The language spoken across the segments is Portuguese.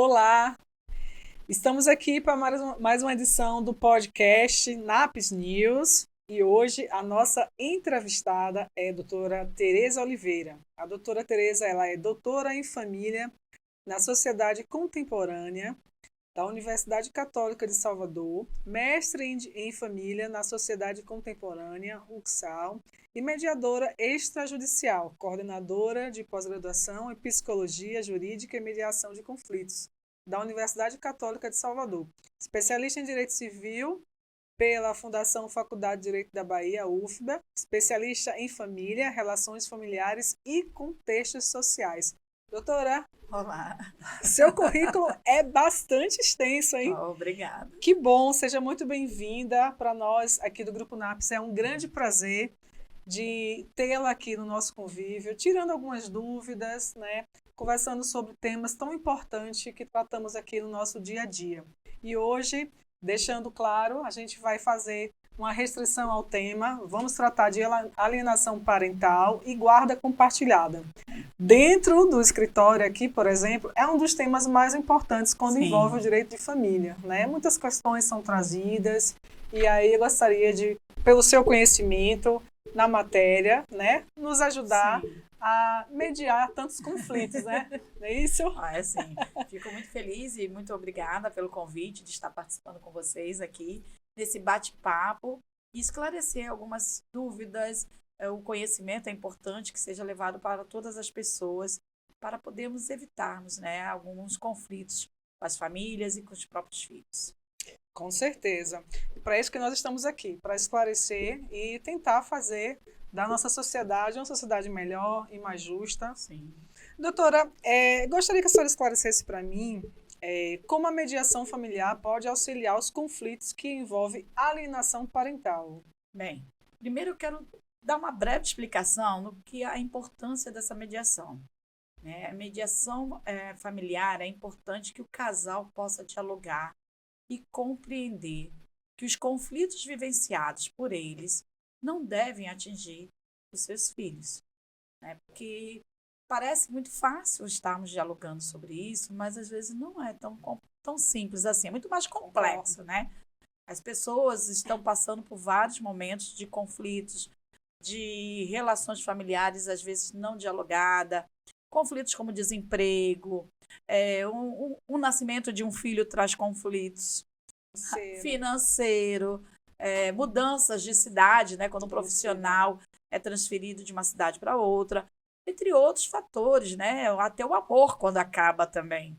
Olá, estamos aqui para mais uma edição do podcast NAPS News e hoje a nossa entrevistada é a doutora Tereza Oliveira. A doutora Tereza ela é doutora em família na Sociedade Contemporânea da Universidade Católica de Salvador, mestre em família na Sociedade Contemporânea, UCSAL, e mediadora extrajudicial, coordenadora de pós-graduação em Psicologia Jurídica e Mediação de Conflitos, da Universidade Católica de Salvador. Especialista em Direito Civil pela Fundação Faculdade de Direito da Bahia, UFBA, especialista em família, relações familiares e contextos sociais. Doutora, Olá. seu currículo é bastante extenso, hein? Obrigada. Que bom, seja muito bem-vinda para nós aqui do Grupo NAPS. É um grande prazer de tê-la aqui no nosso convívio, tirando algumas dúvidas, né? Conversando sobre temas tão importantes que tratamos aqui no nosso dia a dia. E hoje, deixando claro, a gente vai fazer uma restrição ao tema, vamos tratar de alienação parental e guarda compartilhada. Dentro do escritório aqui, por exemplo, é um dos temas mais importantes quando envolve o direito de família, né? Muitas questões são trazidas e aí eu gostaria de, pelo seu conhecimento na matéria, né, nos ajudar a mediar tantos conflitos, né? Não é isso? É sim. Fico muito feliz e muito obrigada pelo convite de estar participando com vocês aqui nesse bate-papo e esclarecer algumas dúvidas. O conhecimento é importante que seja levado para todas as pessoas para podermos evitarmos, né, alguns conflitos com as famílias e com os próprios filhos. Com certeza. Para isso que nós estamos aqui, para esclarecer e tentar fazer da nossa sociedade uma sociedade melhor e mais justa. Sim. Doutora, gostaria que a senhora esclarecesse para mim como a mediação familiar pode auxiliar os conflitos que envolvem alienação parental. Bem, primeiro eu quero dar uma breve explicação no que é a importância dessa mediação. A mediação familiar é importante que o casal possa dialogar e compreender que os conflitos vivenciados por eles não devem atingir os seus filhos. Porque parece muito fácil estarmos dialogando sobre isso, mas às vezes não é tão simples assim, é muito mais complexo, né? As pessoas estão passando por vários momentos de conflitos, de relações familiares às vezes não dialogada, conflitos como desemprego, o nascimento de um filho traz conflitos financeiro, mudanças de cidade, né, quando um profissional é transferido de uma cidade para outra, entre outros fatores, né, até o amor quando acaba também.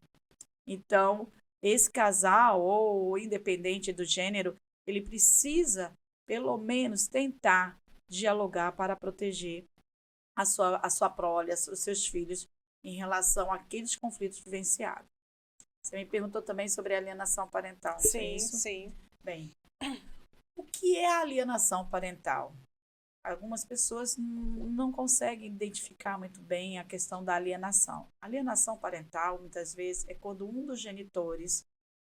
Então, esse casal, ou independente do gênero, ele precisa, pelo menos, tentar dialogar para proteger a sua prole, os seus filhos, em relação àqueles conflitos vivenciados. Você me perguntou também sobre alienação parental. Sim, é isso? Sim. Bem, o que é alienação parental? Algumas pessoas não conseguem identificar muito bem a questão da alienação. Alienação parental, muitas vezes, é quando um dos genitores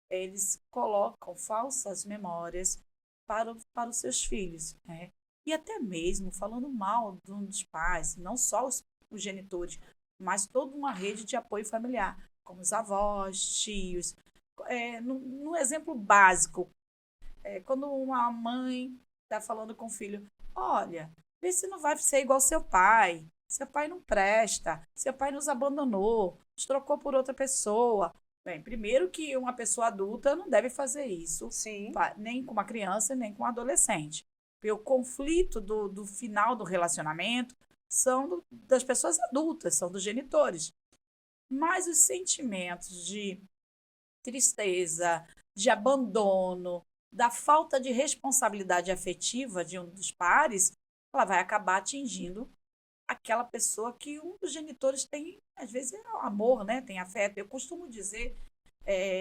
eles colocam falsas memórias para os seus filhos, né? E até mesmo falando mal de um dos pais, não só os genitores, mas toda uma rede de apoio familiar, como os avós, tios. No exemplo básico, quando uma mãe está falando com o filho, olha, vê se não vai ser igual seu pai não presta, seu pai nos abandonou, nos trocou por outra pessoa. Bem, primeiro que uma pessoa adulta não deve fazer isso, nem com uma criança, nem com um adolescente. Porque o conflito do final do relacionamento são das pessoas adultas, são dos genitores. Mas os sentimentos de tristeza, de abandono, da falta de responsabilidade afetiva de um dos pares, ela vai acabar atingindo aquela pessoa que um dos genitores tem, às vezes, amor, né? Tem afeto. Eu costumo dizer,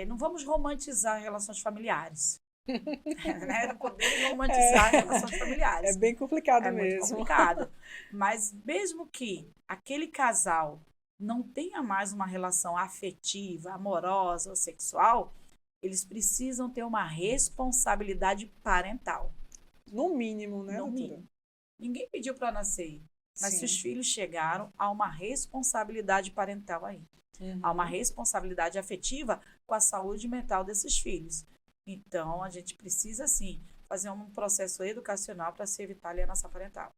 não vamos romantizar relações familiares. Né? Não podemos romantizar relações familiares. É bem complicado mesmo. É muito complicado. Mas mesmo que aquele casal não tenha mais uma relação afetiva, amorosa ou sexual, eles precisam ter uma responsabilidade parental. No mínimo, né, No doutora? mínimo. Ninguém pediu para nascer. Mas Sim. se os filhos chegaram, há uma responsabilidade parental aí. Há uma responsabilidade afetiva com a saúde mental desses filhos. Então, a gente precisa, sim, fazer um processo educacional para se evitar a alienação parental.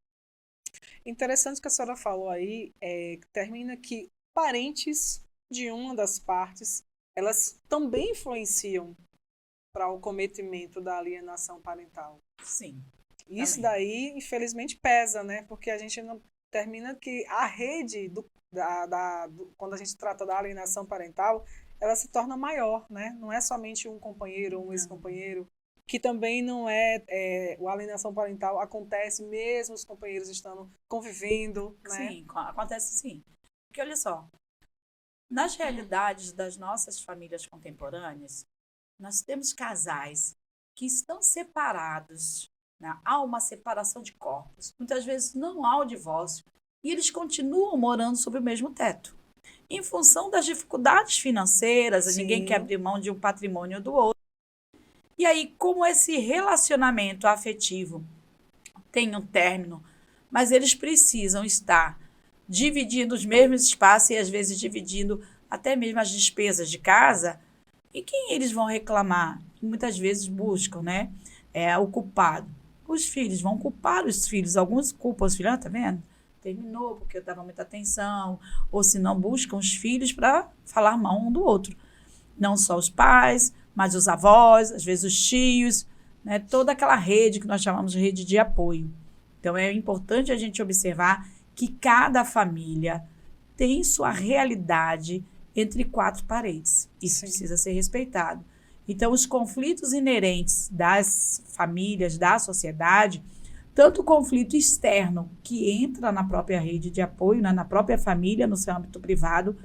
Interessante que a senhora falou aí, termina que parentes de uma das partes, elas também influenciam para o cometimento da alienação parental. Sim. Isso Também. daí, infelizmente, pesa, né? Porque a gente não termina que a rede quando a gente trata da alienação parental, ela se torna maior, né? Não é somente um companheiro ou um ex-companheiro, que também não a alienação parental acontece mesmo os companheiros estando convivendo, né? Sim, acontece sim. Porque olha só, nas realidades das nossas famílias contemporâneas, nós temos casais que estão separados, né? Há uma separação de corpos. Muitas vezes não há o divórcio e eles continuam morando sob o mesmo teto. Em função das dificuldades financeiras, Sim. ninguém quer abrir mão de um patrimônio do outro. E aí, como esse relacionamento afetivo tem um término, mas eles precisam estar dividindo os mesmos espaços e às vezes dividindo até mesmo as despesas de casa, e quem eles vão reclamar? Muitas vezes buscam, né? O culpado. Os filhos vão culpar os filhos. Alguns culpam os filhos, tá vendo? Terminou porque eu dava muita atenção. Ou se não, buscam os filhos para falar mal um do outro. Não só os pais, mas os avós, às vezes os tios, né? Toda aquela rede que nós chamamos de rede de apoio. Então, é importante a gente observar que cada família tem sua realidade entre quatro paredes. Isso Sim. precisa ser respeitado. Então, os conflitos inerentes das famílias, da sociedade, tanto o conflito externo, que entra na própria rede de apoio, né, na própria família, no seu âmbito privado,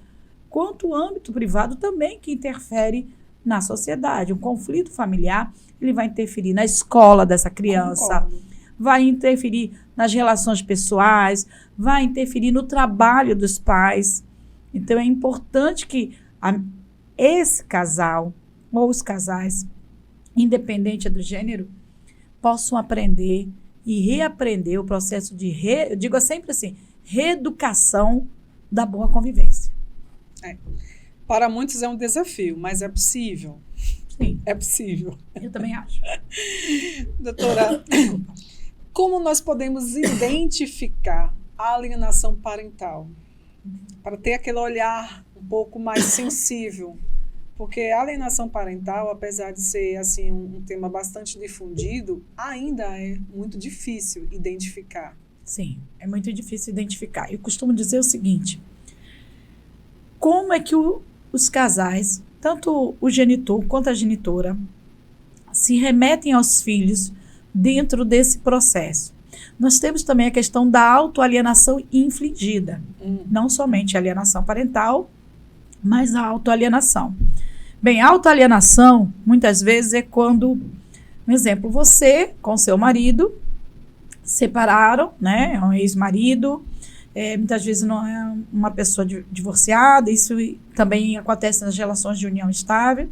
quanto o âmbito privado também que interfere na sociedade. Um conflito familiar, ele vai interferir na escola dessa criança, Concordo. vai interferir nas relações pessoais, vai interferir no trabalho dos pais. Então, é importante que esse casal, ou os casais, independente do gênero, possam aprender e reaprender o processo de, eu digo sempre assim, reeducação da boa convivência. Para muitos é um desafio, mas é possível. Sim, É possível. eu também acho. Doutora, como nós podemos identificar a alienação parental? Para ter aquele olhar um pouco mais sensível. Porque a alienação parental, apesar de ser assim, um tema bastante difundido, ainda é muito difícil identificar. Sim, é muito difícil identificar. Eu costumo dizer o seguinte: como é que os casais, tanto o genitor quanto a genitora, se remetem aos filhos dentro desse processo? Nós temos também a questão da autoalienação infligida. Não somente a alienação parental, mas a autoalienação. Bem, a autoalienação, muitas vezes, é quando, um exemplo, você com seu marido separaram, né? É um ex-marido, muitas vezes não é uma pessoa divorciada, isso também acontece nas relações de união estável.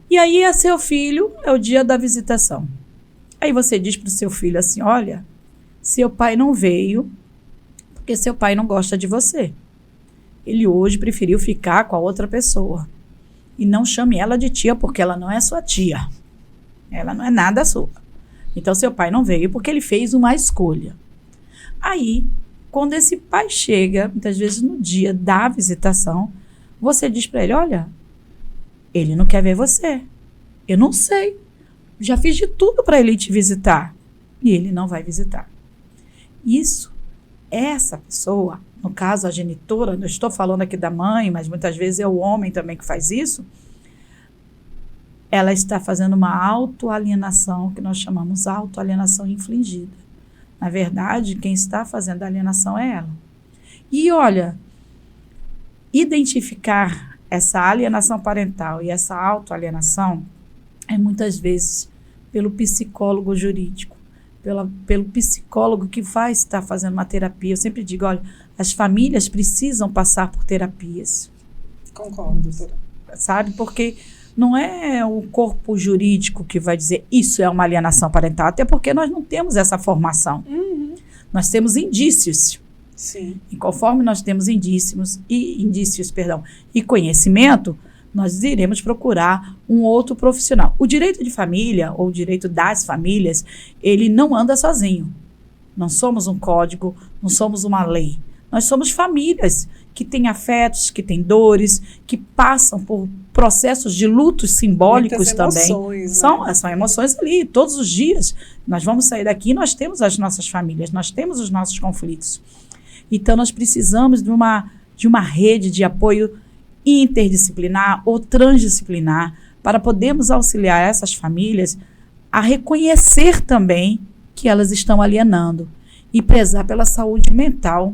E aí, é seu filho, é o dia da visitação. Aí você diz para o seu filho assim: olha, seu pai não veio porque seu pai não gosta de você. Ele hoje preferiu ficar com a outra pessoa. E não chame ela de tia, porque ela não é sua tia. Ela não é nada sua. Então, seu pai não veio porque ele fez uma escolha. Aí, quando esse pai chega, muitas vezes no dia da visitação, você diz para ele: olha, ele não quer ver você. Eu não sei. Já fiz de tudo para ele te visitar. E ele não vai visitar. Isso, essa pessoa, no caso a genitora, não estou falando aqui da mãe, mas muitas vezes é o homem também que faz isso, ela está fazendo uma autoalienação, que nós chamamos autoalienação infligida. Na verdade, quem está fazendo a alienação é ela. E olha, identificar essa alienação parental e essa autoalienação é muitas vezes pelo psicólogo jurídico, pelo psicólogo que vai estar fazendo uma terapia. Eu sempre digo, olha, as famílias precisam passar por terapias. Concordo, doutora. Sabe? Porque não é o corpo jurídico que vai dizer isso é uma alienação parental, até porque nós não temos essa formação. nós temos indícios. Sim. E conforme nós temos indícios e conhecimento, nós iremos procurar um outro profissional. O direito de família, ou o direito das famílias, ele não anda sozinho. Não somos um código, não somos uma lei. Nós somos famílias que têm afetos, que têm dores, que passam por processos de lutos simbólicos também. São emoções ali, todos os dias. Nós vamos sair daqui e nós temos as nossas famílias, nós temos os nossos conflitos. Então, nós precisamos de uma rede de apoio interdisciplinar ou transdisciplinar para podermos auxiliar essas famílias a reconhecer também que elas estão alienando e prezar pela saúde mental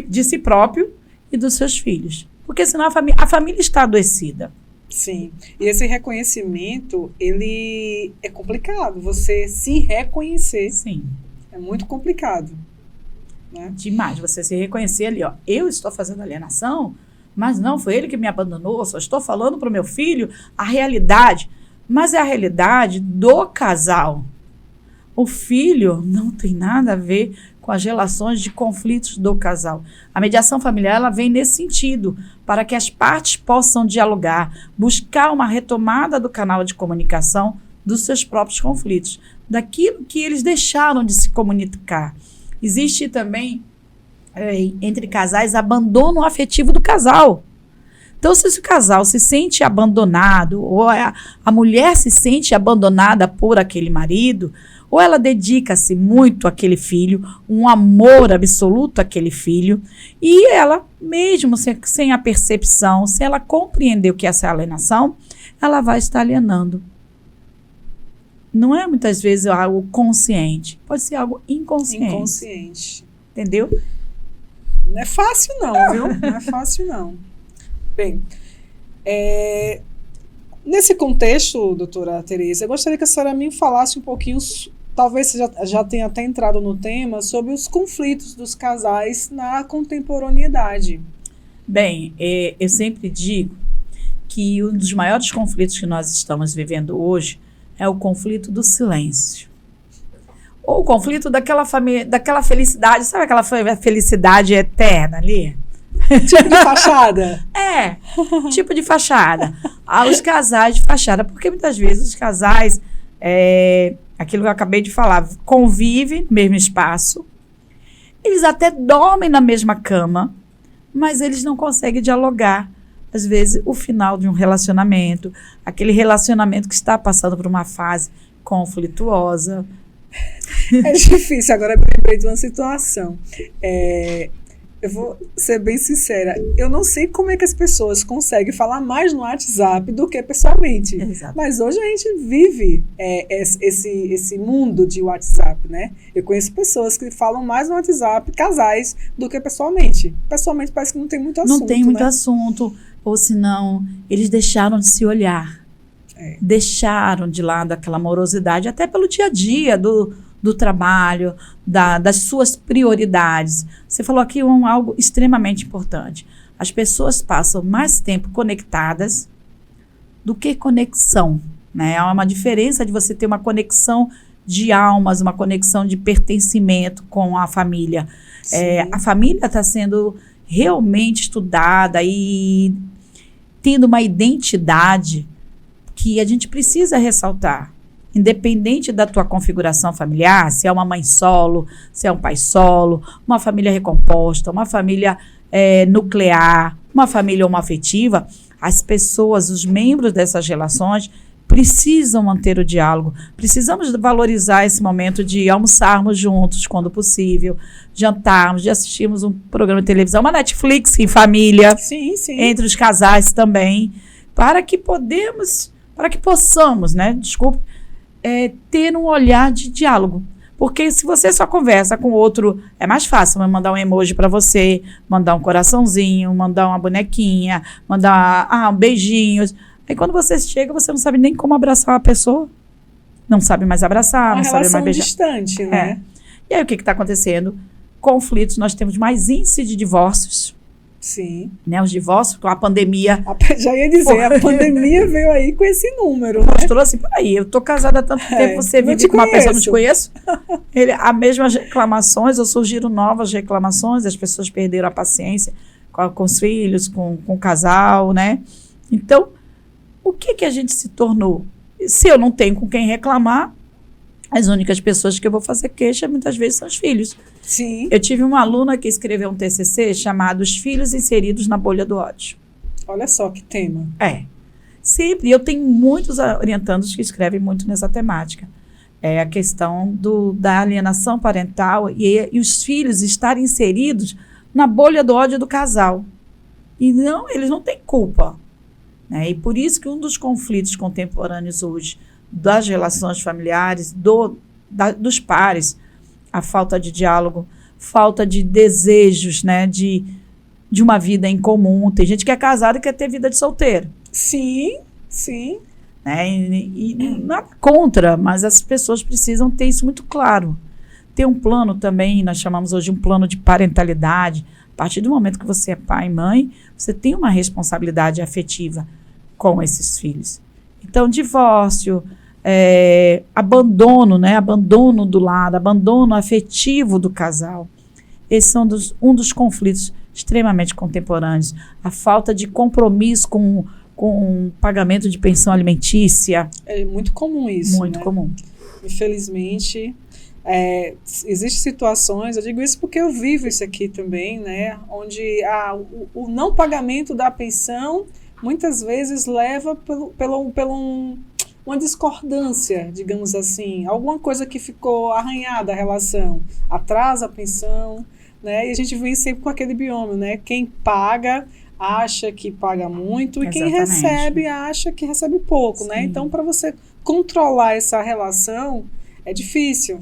de si próprio e dos seus filhos. Porque senão a família está adoecida. Sim. E esse reconhecimento, ele é complicado. Você se reconhecer. Sim. É muito complicado. Né? Demais. Você se reconhecer ali, ó. Eu estou fazendo alienação, mas não, foi ele que me abandonou. Só estou falando para o meu filho a realidade. Mas é a realidade do casal. O filho não tem nada a ver com as relações de conflitos do casal. A mediação familiar, ela vem nesse sentido, para que as partes possam dialogar, buscar uma retomada do canal de comunicação dos seus próprios conflitos, daquilo que eles deixaram de se comunicar. Existe também, entre casais, abandono afetivo do casal. Então, se o casal se sente abandonado, ou a mulher se sente abandonada por aquele marido, ou ela dedica-se muito àquele filho, um amor absoluto àquele filho, e ela, mesmo sem a percepção, sem ela compreender o que é essa alienação, ela vai estar alienando. Não é muitas vezes algo consciente, pode ser algo inconsciente. Inconsciente. Entendeu? Não é fácil não, viu? Não é fácil não. Bem, nesse contexto, doutora Tereza, eu gostaria que a senhora me falasse um pouquinho, talvez você já tenha até entrado no tema, sobre os conflitos dos casais na contemporaneidade. Bem, eu sempre digo que um dos maiores conflitos que nós estamos vivendo hoje é o conflito do silêncio. Ou o conflito daquela felicidade, sabe aquela felicidade eterna ali? Tipo de fachada. Tipo de fachada. Os casais de fachada, porque muitas vezes os casais, aquilo que eu acabei de falar, convivem no mesmo espaço, eles até dormem na mesma cama, mas eles não conseguem dialogar. Às vezes, o final de um relacionamento, aquele relacionamento que está passando por uma fase conflituosa. É difícil. Agora eu me lembrei de uma situação. Eu vou ser bem sincera, eu não sei como é que as pessoas conseguem falar mais no WhatsApp do que pessoalmente. Exato. Mas hoje a gente vive esse mundo de WhatsApp, né? Eu conheço pessoas que falam mais no WhatsApp, casais, do que pessoalmente. Pessoalmente parece que não tem muito assunto, não tem muito né? assunto, ou senão eles deixaram de se olhar. Deixaram de lado aquela amorosidade, até pelo dia a dia do trabalho, das suas prioridades. Você falou aqui algo extremamente importante. As pessoas passam mais tempo conectadas do que conexão, né? Há uma diferença de você ter uma conexão de almas, uma conexão de pertencimento com a família. A família está sendo realmente estudada e tendo uma identidade que a gente precisa ressaltar. Independente da tua configuração familiar, se é uma mãe solo, se é um pai solo, uma família recomposta, uma família nuclear, uma família homoafetiva, as pessoas, os membros dessas relações precisam manter o diálogo. Precisamos valorizar esse momento de almoçarmos juntos, quando possível, jantarmos, de assistirmos um programa de televisão, uma Netflix em família, sim. Entre os casais também, para que possamos, né, ter um olhar de diálogo. Porque se você só conversa com o outro, é mais fácil mandar um emoji para você, mandar um coraçãozinho, mandar uma bonequinha, mandar um beijinho. Aí quando você chega, você não sabe nem como abraçar uma pessoa. Não sabe mais abraçar, não sabe mais beijar. Distante, né? E aí o que está acontecendo? Conflitos, nós temos mais índice de divórcios, Sim. Né? Os divórcios, com a pandemia. Já ia dizer, a pandemia veio aí com esse número. Mostrou assim, peraí, eu tô casada há tanto tempo, você vive com uma pessoa, não te conheço? As mesmas reclamações, ou surgiram novas reclamações, as pessoas perderam a paciência com os filhos, com o casal, né? Então, o que a gente se tornou? Se eu não tenho com quem reclamar, as únicas pessoas que eu vou fazer queixa, muitas vezes, são os filhos. Sim. Eu tive uma aluna que escreveu um TCC chamado Os Filhos Inseridos na Bolha do Ódio. Olha só que tema. Sempre. Eu tenho muitos orientandos que escrevem muito nessa temática. É a questão da alienação parental e os filhos estarem inseridos na bolha do ódio do casal. E não, eles não têm culpa. Né? E por isso que um dos conflitos contemporâneos hoje, das relações familiares, dos pares, a falta de diálogo, falta de desejos, né, de uma vida em comum. Tem gente que é casada e quer ter vida de solteiro. Sim, sim. Né? E nada contra, mas as pessoas precisam ter isso muito claro. Ter um plano também, nós chamamos hoje de um plano de parentalidade. A partir do momento que você é pai e mãe, você tem uma responsabilidade afetiva com esses filhos. Então, divórcio, abandono, né? Abandono do lar, abandono afetivo do casal. Esses são um dos conflitos extremamente contemporâneos. A falta de compromisso com pagamento de pensão alimentícia. É muito comum isso. Muito comum. Infelizmente, existem situações, eu digo isso porque eu vivo isso aqui também, né? Onde o não pagamento da pensão muitas vezes leva uma discordância, digamos assim, alguma coisa que ficou arranhada a relação, atrasa a pensão, né? E a gente vem sempre com aquele biômio, né? Quem paga acha que paga muito. Exatamente. E quem recebe acha que recebe pouco, né? Então, para você controlar essa relação, é difícil.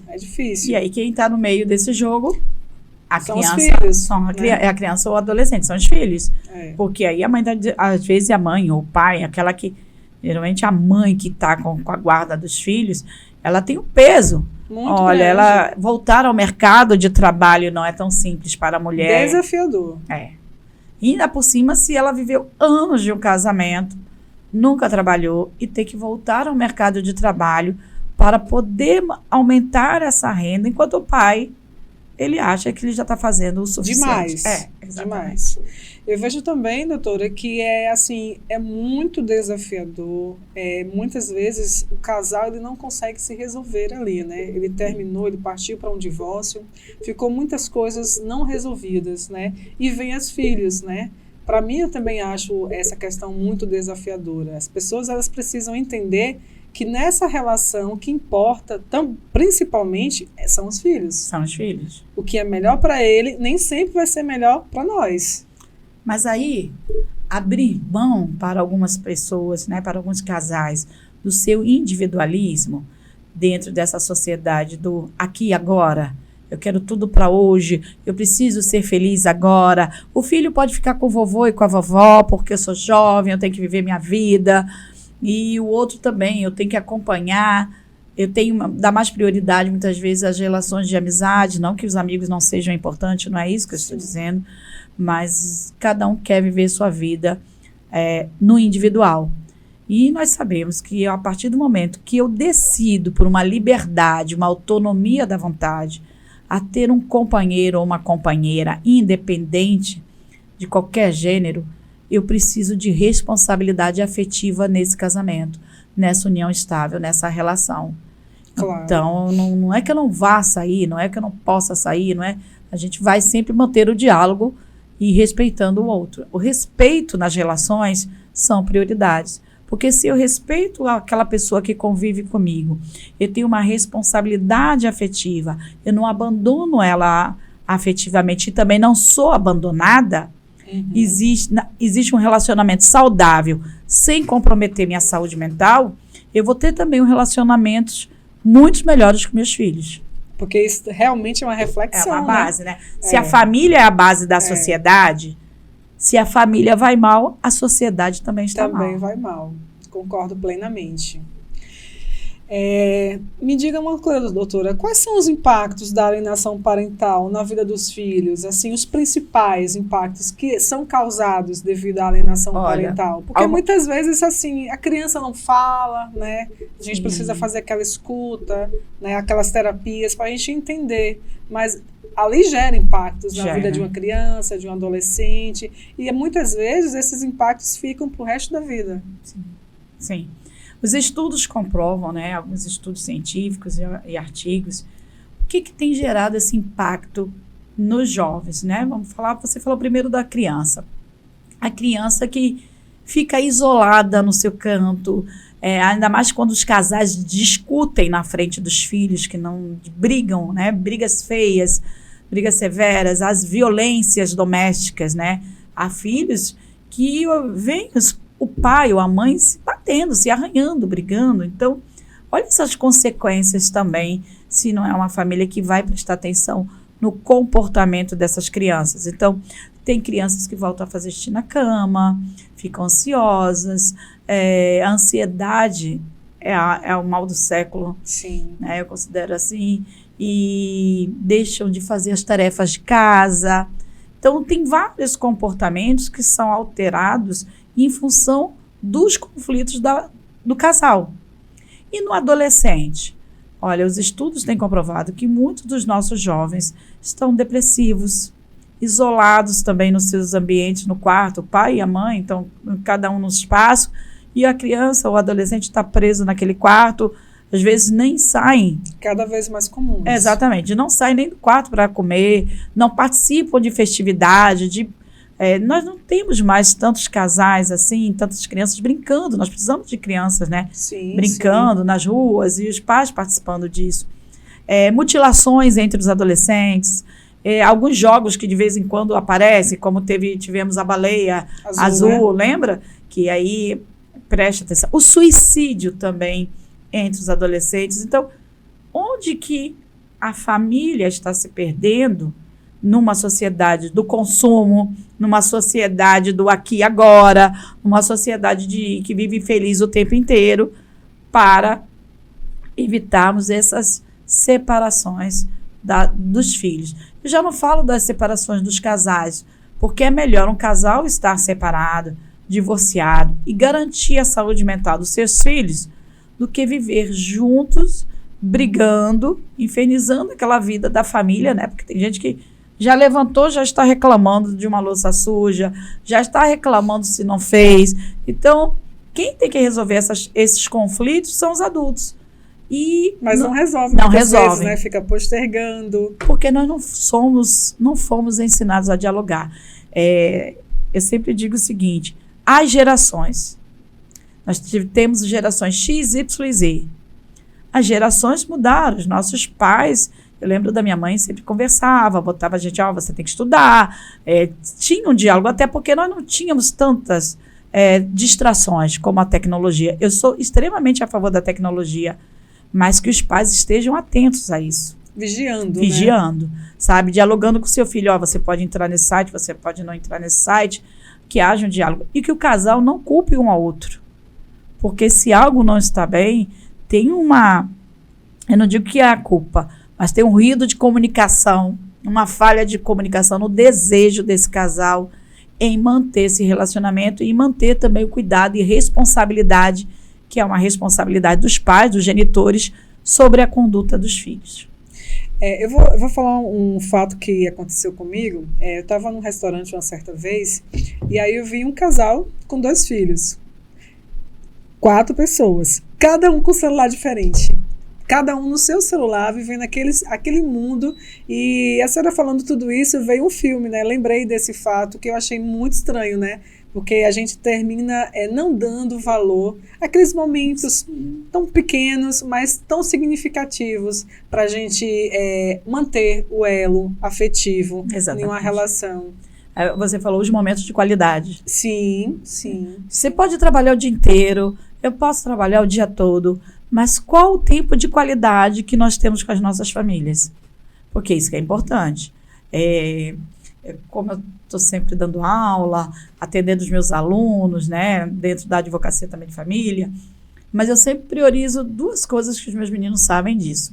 E aí, quem está no meio desse jogo, são os filhos. É a criança ou o adolescente, são os filhos. Porque aí a mãe, às vezes a mãe ou o pai, aquela que, geralmente a mãe que está com a guarda dos filhos, ela tem um peso. Muito grande. Voltar ao mercado de trabalho não é tão simples para a mulher. Desafiador. E ainda por cima, se ela viveu anos de um casamento, nunca trabalhou e ter que voltar ao mercado de trabalho para poder aumentar essa renda, enquanto o pai, ele acha que ele já está fazendo o suficiente. Demais. Eu vejo também, doutora, que é muito desafiador. Muitas vezes o casal ele não consegue se resolver ali, né? Ele terminou, ele partiu para um divórcio, ficou muitas coisas não resolvidas, né? E vem as filhos, né? Para mim, eu também acho essa questão muito desafiadora. As pessoas elas precisam entender que nessa relação o que importa principalmente são os filhos. São os filhos. O que é melhor para ele nem sempre vai ser melhor para nós. Mas aí, abrir mão para algumas pessoas, né, para alguns casais, do seu individualismo dentro dessa sociedade do aqui e agora, eu quero tudo para hoje, eu preciso ser feliz agora, o filho pode ficar com o vovô e com a vovó porque eu sou jovem, eu tenho que viver minha vida, e o outro também, eu tenho que acompanhar, eu tenho dar mais prioridade muitas vezes às relações de amizade, não que os amigos não sejam importantes, não é isso que eu estou dizendo, mas cada um quer viver sua vida no individual. E nós sabemos que a partir do momento que eu decido por uma liberdade, uma autonomia da vontade, a ter um companheiro ou uma companheira independente de qualquer gênero, eu preciso de responsabilidade afetiva nesse casamento, nessa união estável, nessa relação. Claro. Então, não é que eu não vá sair, não é que eu não possa sair, a gente vai sempre manter o diálogo e respeitando o outro. O respeito nas relações são prioridades. Porque se eu respeito aquela pessoa que convive comigo, eu tenho uma responsabilidade afetiva, eu não abandono ela afetivamente e também não sou abandonada, existe um relacionamento saudável sem comprometer minha saúde mental, eu vou ter também relacionamentos muito melhores com meus filhos. Porque isso realmente é uma reflexão, é uma base, né? Se a família é a base da sociedade, se a família vai mal, a sociedade também está mal. Também vai mal. Concordo plenamente. Me diga uma coisa, doutora, quais são os impactos da alienação parental na vida dos filhos? Assim, os principais impactos que são causados devido à alienação parental? Porque muitas vezes, assim, a criança não fala, né? A gente precisa fazer aquela escuta, né? Aquelas terapias para a gente entender, mas ali gera impactos na vida de uma criança, de um adolescente, e muitas vezes esses impactos ficam para o resto da vida. Sim. Os estudos comprovam, né, alguns estudos científicos e artigos, o que tem gerado esse impacto nos jovens, né? Vamos falar, você falou primeiro da criança. A criança que fica isolada no seu canto, ainda mais quando os casais discutem na frente dos filhos, que não brigam, né? Brigas feias, brigas severas, as violências domésticas, né? Há filhos que veem o pai ou a mãe se batendo, se arranhando, brigando. Então, olha essas consequências também, se não é uma família que vai prestar atenção no comportamento dessas crianças. Então, tem crianças que voltam a fazer xixi na cama, ficam ansiosas, a ansiedade é o mal do século. Sim. Né? Eu considero assim, e deixam de fazer as tarefas de casa. Então, tem vários comportamentos que são alterados em função dos conflitos do casal. E no adolescente? Olha, os estudos têm comprovado que muitos dos nossos jovens estão depressivos, isolados também nos seus ambientes, no quarto, o pai e a mãe, então cada um no espaço, e a criança ou o adolescente está preso naquele quarto, às vezes nem saem. Cada vez mais comum. Exatamente, não saem nem do quarto para comer, não participam de festividade, nós não temos mais tantos casais assim, tantas crianças brincando, nós precisamos de crianças, né? Sim, brincando nas ruas e os pais participando disso. Mutilações entre os adolescentes, alguns jogos que de vez em quando aparecem, como tivemos a baleia azul, né? Lembra? Que aí, preste atenção. O suicídio também entre os adolescentes. Então, onde que a família está se perdendo numa sociedade do consumo, numa sociedade do aqui e agora, numa sociedade que vive feliz o tempo inteiro, para evitarmos essas separações dos filhos. Eu já não falo das separações dos casais, porque é melhor um casal estar separado, divorciado e garantir a saúde mental dos seus filhos do que viver juntos, brigando, infernizando aquela vida da família, né? Porque tem gente que já levantou, já está reclamando de uma louça suja, já está reclamando se não fez. Então, quem tem que resolver esses conflitos são os adultos. Mas não resolve. Não resolve. Vezes, né? Fica postergando. Porque nós não fomos ensinados a dialogar. Eu sempre digo o seguinte, as gerações. Nós temos gerações X, Y e Z. As gerações mudaram. Os nossos pais, eu lembro da minha mãe, sempre conversava, botava a gente, você tem que estudar. Tinha um diálogo, até porque nós não tínhamos tantas distrações como a tecnologia. Eu sou extremamente a favor da tecnologia, mas que os pais estejam atentos a isso. Vigiando, né? Sabe? Dialogando com o seu filho. Você pode entrar nesse site, você pode não entrar nesse site. Que haja um diálogo. E que o casal não culpe um ao outro. Porque se algo não está bem, tem eu não digo que é a culpa, mas tem um ruído de comunicação, uma falha de comunicação no desejo desse casal em manter esse relacionamento e manter também o cuidado e responsabilidade, que é uma responsabilidade dos pais, dos genitores, sobre a conduta dos filhos. Eu vou falar um fato que aconteceu comigo. Eu estava num restaurante uma certa vez, e aí eu vi um casal com 2 filhos. 4 pessoas, cada um com celular diferente. Cada um no seu celular, vivendo aquele mundo. E a senhora falando tudo isso, veio um filme, né? Lembrei desse fato que eu achei muito estranho, né? Porque a gente termina não dando valor àqueles momentos tão pequenos, mas tão significativos para a gente manter o elo afetivo em uma relação. Você falou os momentos de qualidade. Sim, sim. Você pode trabalhar o dia inteiro, eu posso trabalhar o dia todo, mas qual o tempo de qualidade que nós temos com as nossas famílias? Porque isso que é importante. Como eu estou sempre dando aula, atendendo os meus alunos, né, dentro da advocacia também de família, Mas eu sempre priorizo 2 coisas que os meus meninos sabem disso.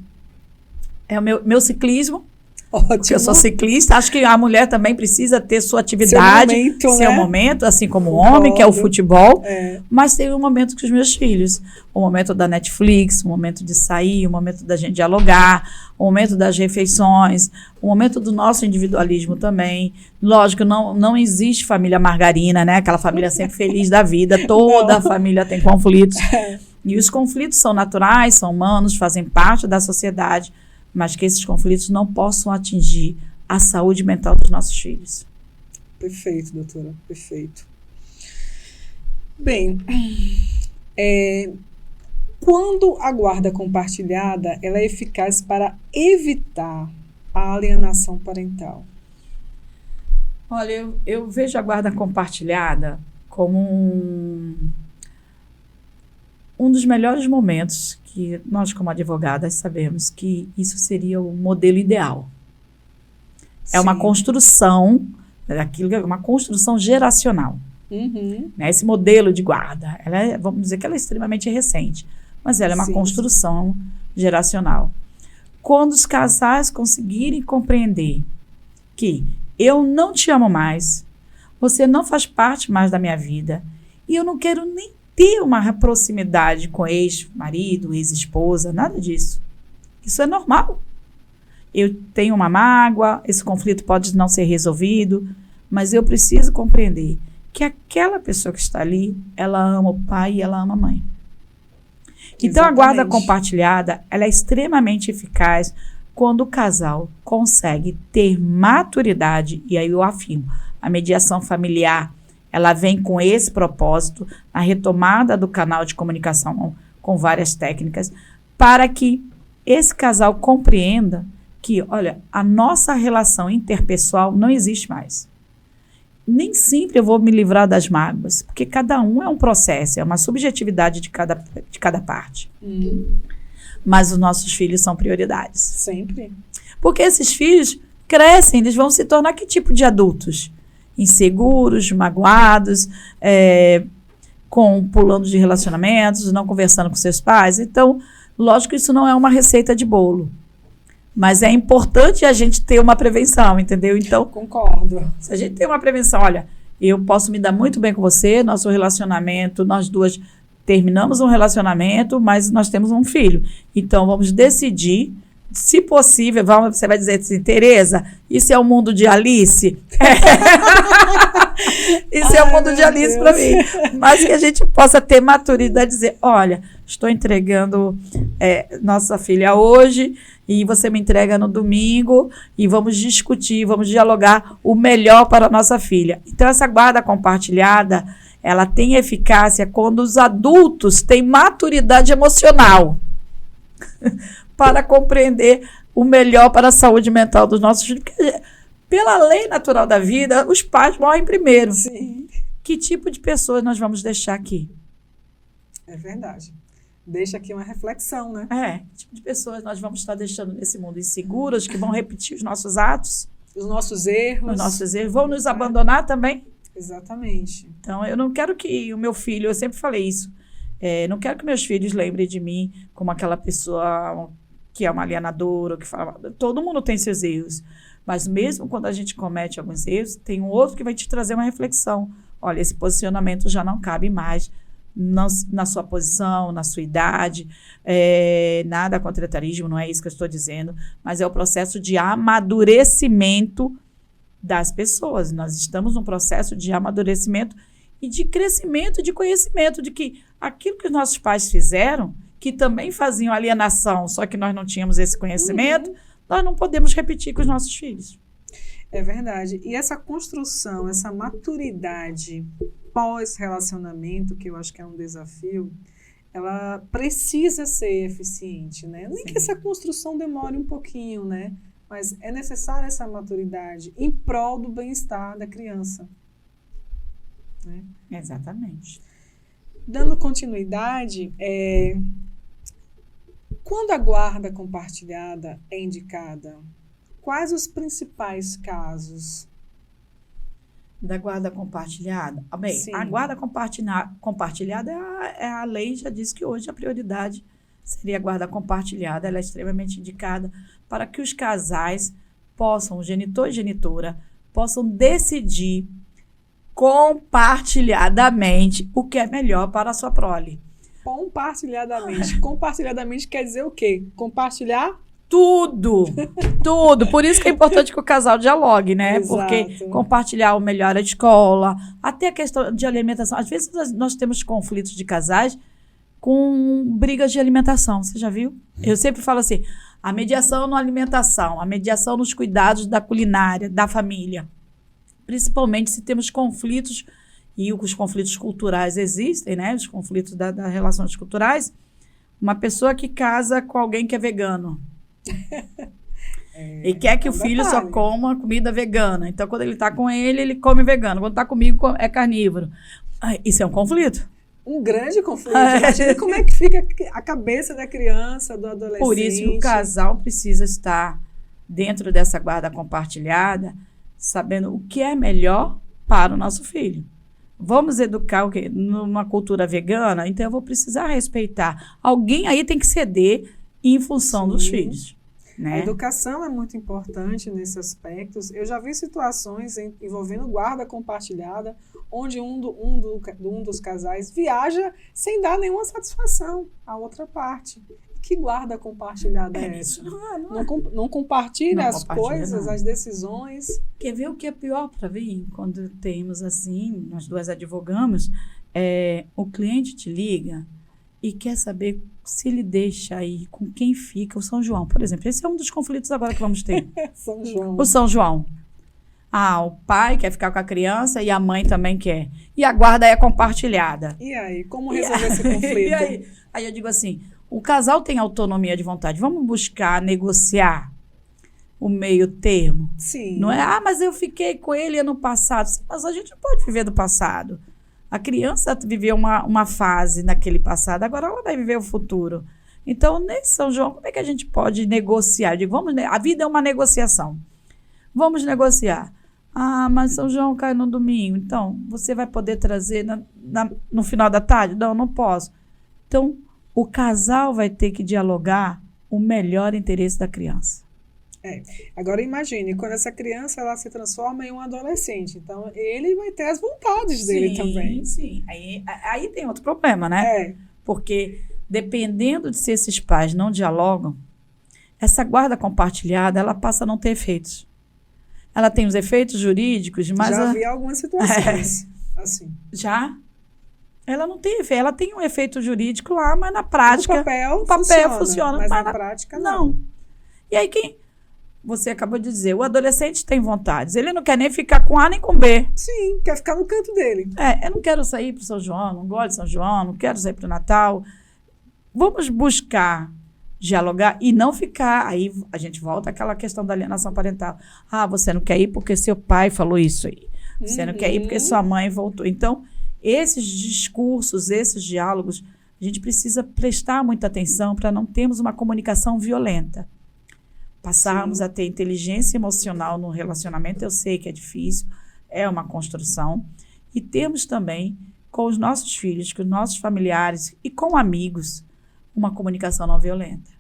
É o meu ciclismo, porque eu sou ciclista. Acho que a mulher também precisa ter sua atividade, seu momento, assim como o homem, que é o futebol. Mas tem um momento com os meus filhos. O momento da Netflix, o momento de sair, o momento da gente dialogar, o momento das refeições, o momento do nosso individualismo também. Lógico, não existe família margarina, né? Aquela família sempre feliz da vida. Toda a família tem conflitos. E os conflitos são naturais, são humanos, fazem parte da sociedade, mas que esses conflitos não possam atingir a saúde mental dos nossos filhos. Perfeito, doutora, perfeito. Bem, quando a guarda compartilhada ela é eficaz para evitar a alienação parental? Olha, eu vejo a guarda compartilhada como um dos melhores momentos que nós, como advogadas, sabemos que isso seria o modelo ideal. Sim. É uma construção, uma construção geracional. Né? Esse modelo de guarda, vamos dizer que ela é extremamente recente, mas ela é uma construção geracional. Quando os casais conseguirem compreender que eu não te amo mais, você não faz parte mais da minha vida, e eu não quero nem ter uma proximidade com ex-marido, ex-esposa, nada disso. Isso é normal. Eu tenho uma mágoa, esse conflito pode não ser resolvido, mas eu preciso compreender que aquela pessoa que está ali, ela ama o pai e ela ama a mãe. Então, a guarda compartilhada, ela é extremamente eficaz quando o casal consegue ter maturidade, e aí eu afirmo, a mediação familiar, ela vem com esse propósito, a retomada do canal de comunicação com várias técnicas, para que esse casal compreenda que, olha, a nossa relação interpessoal não existe mais. Nem sempre eu vou me livrar das mágoas, porque cada um é um processo, é uma subjetividade de cada parte. Mas os nossos filhos são prioridades. Sempre. Porque esses filhos crescem, eles vão se tornar que tipo de adultos? Inseguros, magoados, pulando de relacionamentos, não conversando com seus pais. Então, lógico que isso não é uma receita de bolo. Mas é importante a gente ter uma prevenção, entendeu? Então, concordo. Se a gente tem uma prevenção, olha, eu posso me dar muito bem com você, nosso relacionamento, nós duas terminamos um relacionamento, mas nós temos um filho. Então, vamos decidir, se possível, você vai dizer assim, Tereza, isso é o mundo de Alice? Isso é o mundo de Alice para mim. Mas que a gente possa ter maturidade e dizer, olha, estou entregando nossa filha hoje, e você me entrega no domingo, e vamos discutir, vamos dialogar o melhor para a nossa filha. Então, essa guarda compartilhada, ela tem eficácia quando os adultos têm maturidade emocional para compreender o melhor para a saúde mental dos nossos filhos. Porque, pela lei natural da vida, os pais morrem primeiro. Sim. Que tipo de pessoas nós vamos deixar aqui? É verdade. Deixa aqui uma reflexão, né? Que tipo de pessoas nós vamos estar deixando nesse mundo? Inseguras, que vão repetir os nossos atos? Os nossos erros. Os nossos erros. Vão nos abandonar também? Exatamente. Então, eu não quero que o meu filho, eu sempre falei isso, não quero que meus filhos lembrem de mim como aquela pessoa que é uma alienadora, que fala, todo mundo tem seus erros, mas mesmo quando a gente comete alguns erros, tem um outro que vai te trazer uma reflexão. Olha, esse posicionamento já não cabe mais na sua posição, na sua idade, nada contra o etarismo, não é isso que eu estou dizendo, mas é o processo de amadurecimento das pessoas. Nós estamos num processo de amadurecimento e de crescimento, de conhecimento, de que aquilo que os nossos pais fizeram, que também faziam alienação, só que nós não tínhamos esse conhecimento, nós não podemos repetir com os nossos filhos. É verdade. E essa construção, essa maturidade pós-relacionamento, que eu acho que é um desafio, ela precisa ser eficiente, né? Nem que essa construção demore um pouquinho, né? Mas é necessária essa maturidade em prol do bem-estar da criança. Né? Exatamente. Dando continuidade, quando a guarda compartilhada é indicada, quais os principais casos? Da guarda compartilhada? Bem, Sim. a guarda compartilhada a lei já diz que hoje a prioridade seria a guarda compartilhada. Ela é extremamente indicada para que os casais possam, o genitor e genitora, possam decidir compartilhadamente o que é melhor para a sua prole. Compartilhadamente. Compartilhadamente quer dizer o quê? Compartilhar? Tudo. Por isso que é importante que o casal dialogue, né? Exato. Porque compartilhar o melhor da escola, até a questão de alimentação. Às vezes nós temos conflitos de casais com brigas de alimentação. Você já viu? Eu sempre falo assim, a mediação na alimentação, a mediação nos cuidados da culinária, da família. Principalmente se temos conflitos, e os conflitos culturais existem, né? Os conflitos das relações culturais. Uma pessoa que casa com alguém que é vegano. E quer que o filho só coma comida vegana. Então, quando ele está com ele come vegano. Quando está comigo, é carnívoro. Isso é um conflito. Um grande conflito. Imagina como é que fica a cabeça da criança, do adolescente. Por isso que o casal precisa estar dentro dessa guarda compartilhada, sabendo o que é melhor para o nosso filho. Vamos educar o quê? Numa cultura vegana? Então, eu vou precisar respeitar. Alguém aí tem que ceder em função dos filhos. Né? A educação é muito importante nesses aspectos. Eu já vi situações envolvendo guarda compartilhada, onde um dos casais viaja sem dar nenhuma satisfação à outra parte. Que guarda compartilhada é essa? Não compartilha as coisas, as decisões. Quer ver o que é pior para mim? Quando temos assim, nós duas advogamos, o cliente te liga e quer saber se ele deixa aí com quem fica o São João, por exemplo. Esse é um dos conflitos agora que vamos ter. São João. O São João. O pai quer ficar com a criança e a mãe também quer. E a guarda é compartilhada. E aí, como resolver esse conflito? E aí eu digo assim, o casal tem autonomia de vontade. Vamos buscar negociar o meio termo. Sim. Não é, mas eu fiquei com ele ano passado. Sim, mas a gente não pode viver do passado. A criança viveu uma fase naquele passado, agora ela vai viver o futuro. Então, nesse São João, como é que a gente pode negociar? Eu digo, a vida é uma negociação. Vamos negociar. Mas São João cai no domingo. Então, você vai poder trazer no final da tarde? Não posso. Então, o casal vai ter que dialogar o melhor interesse da criança. Agora imagine, quando essa criança ela se transforma em um adolescente, então ele vai ter as vontades dele também. Sim, aí tem outro problema, né? Porque dependendo de se esses pais não dialogam, essa guarda compartilhada, ela passa a não ter efeitos. Ela tem os efeitos jurídicos, mas... Já vi algumas situações assim. Já? Ela não tem efeito, ela tem um efeito jurídico lá, mas na prática... No papel funciona, mas na prática não. E aí você acabou de dizer, o adolescente tem vontades. Ele não quer nem ficar com A nem com B. Sim, quer ficar no canto dele. Eu não quero sair para o São João, não gosto de São João, não quero sair para o Natal. Vamos buscar dialogar e não ficar... Aí a gente volta àquela questão da alienação parental. Você não quer ir porque seu pai falou isso aí. Você não quer ir porque sua mãe voltou. Então, esses discursos, esses diálogos, a gente precisa prestar muita atenção para não termos uma comunicação violenta. Passarmos a ter inteligência emocional no relacionamento, eu sei que é difícil, é uma construção. E termos também, com os nossos filhos, com os nossos familiares e com amigos, uma comunicação não violenta.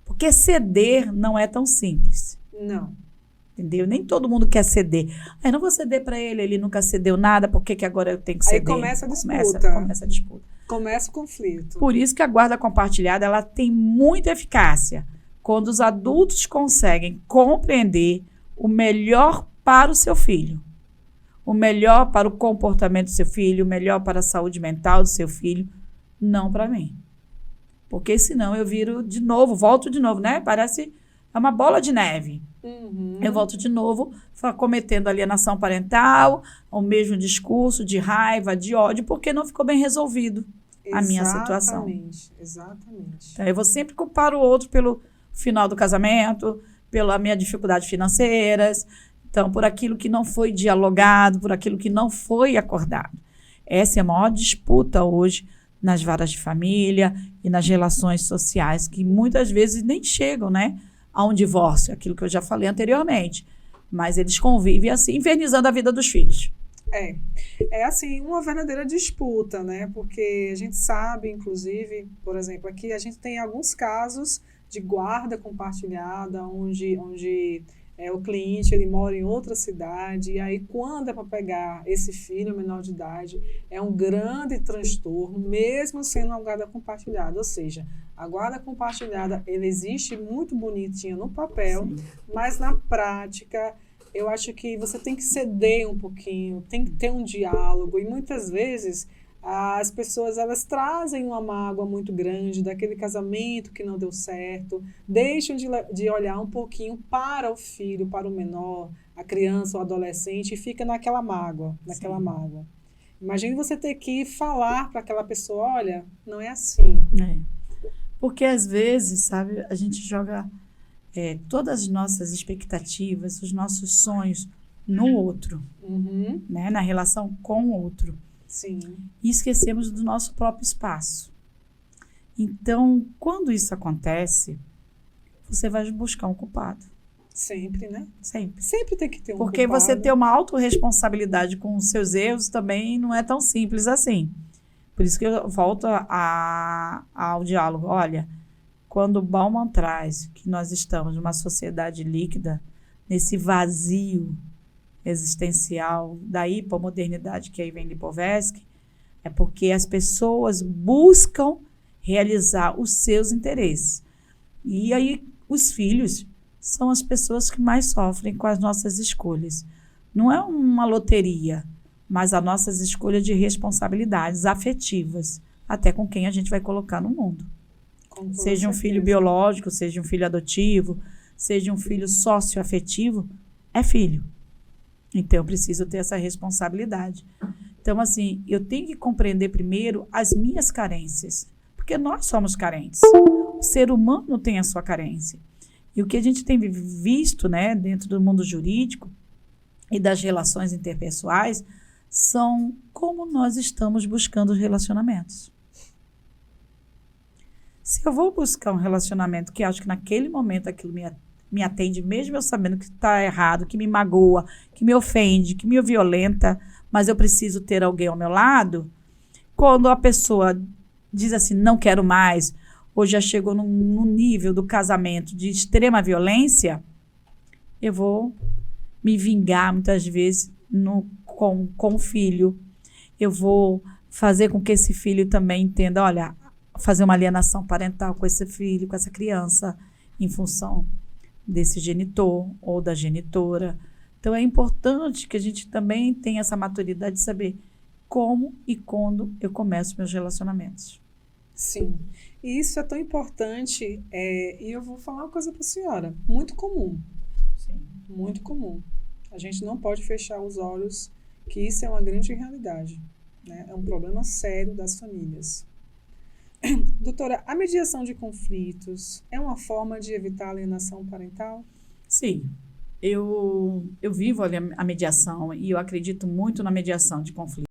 Porque ceder não é tão simples. Não. Entendeu? Nem todo mundo quer ceder. Eu não vou ceder para ele nunca cedeu nada, por que agora eu tenho que ceder? Aí começa a disputa. Começa a disputa. Começa o conflito. Por isso que a guarda compartilhada ela tem muita eficácia. Quando os adultos conseguem compreender o melhor para o seu filho, o melhor para o comportamento do seu filho, o melhor para a saúde mental do seu filho, não para mim. Porque senão eu volto de novo, né? Parece uma bola de neve. Eu volto de novo cometendo alienação parental, o mesmo discurso de raiva, de ódio, porque não ficou bem resolvido a minha situação. Exatamente. Então, eu vou sempre culpar o outro pelo final do casamento, pela minha dificuldade financeiras, então, por aquilo que não foi dialogado, por aquilo que não foi acordado. Essa é a maior disputa hoje nas varas de família e nas relações sociais, que muitas vezes nem chegam, né, a um divórcio, aquilo que eu já falei anteriormente. Mas eles convivem assim, infernizando a vida dos filhos. É assim, uma verdadeira disputa, né? Porque a gente sabe, inclusive, por exemplo, aqui a gente tem alguns casos de guarda compartilhada, onde o cliente ele mora em outra cidade, e aí quando é para pegar esse filho menor de idade, é um grande transtorno, mesmo sendo uma guarda compartilhada. Ou seja, a guarda compartilhada, ele existe muito bonitinha no papel, Sim. mas na prática eu acho que você tem que ceder um pouquinho, tem que ter um diálogo, e muitas vezes as pessoas elas trazem uma mágoa muito grande daquele casamento que não deu certo, deixam de olhar um pouquinho para o filho, para o menor, a criança ou adolescente, e fica naquela mágoa, naquela Sim. mágoa. Imagine você ter que falar para aquela pessoa, olha, não é assim. É. Porque às vezes, sabe, a gente joga todas as nossas expectativas, os nossos sonhos no outro, Uhum, né? Na relação com o outro. sim, E esquecemos do nosso próprio espaço. Então, quando isso acontece, você vai buscar um culpado. sempre, né? Sempre. Sempre tem que ter um Porque culpado. você ter uma autorresponsabilidade com os seus erros também não é tão simples assim. Por isso que eu volto ao diálogo. Olha, quando o Bauman traz que nós estamos numa sociedade líquida, nesse vazio existencial da hipermodernidade que aí vem Lipovetsky, é porque as pessoas buscam realizar os seus interesses. E aí os filhos são as pessoas que mais sofrem com as nossas escolhas. Não é uma loteria, mas as nossas escolhas de responsabilidades afetivas, até com quem a gente vai colocar no mundo. Com toda Seja um filho certeza. biológico, seja um filho adotivo, seja um filho socioafetivo, é filho. Então, eu preciso ter essa responsabilidade. Então, assim, eu tenho que compreender primeiro as minhas carências, porque nós somos carentes. O ser humano tem a sua carência. E o que a gente tem visto, né, dentro do mundo jurídico e das relações interpessoais são como nós estamos buscando os relacionamentos. Se eu vou buscar um relacionamento que acho que naquele momento aquilo me atende, mesmo eu sabendo que está errado, que me magoa, que me ofende, que me violenta, mas eu preciso ter alguém ao meu lado, quando a pessoa diz assim, não quero mais, ou já chegou num nível do casamento de extrema violência, eu vou me vingar muitas vezes com o filho. Eu vou fazer com que esse filho também entenda, olha, fazer uma alienação parental com esse filho, com essa criança, em função desse genitor ou da genitora. Então, é importante que a gente também tenha essa maturidade de saber como e quando eu começo meus relacionamentos. Sim, e isso é tão importante, e eu vou falar uma coisa para a senhora, muito comum, Sim. muito comum. A gente não pode fechar os olhos que isso é uma grande realidade, né? É um problema sério das famílias. Doutora, a mediação de conflitos é uma forma de evitar a alienação parental? Sim, eu vivo a mediação e eu acredito muito na mediação de conflitos.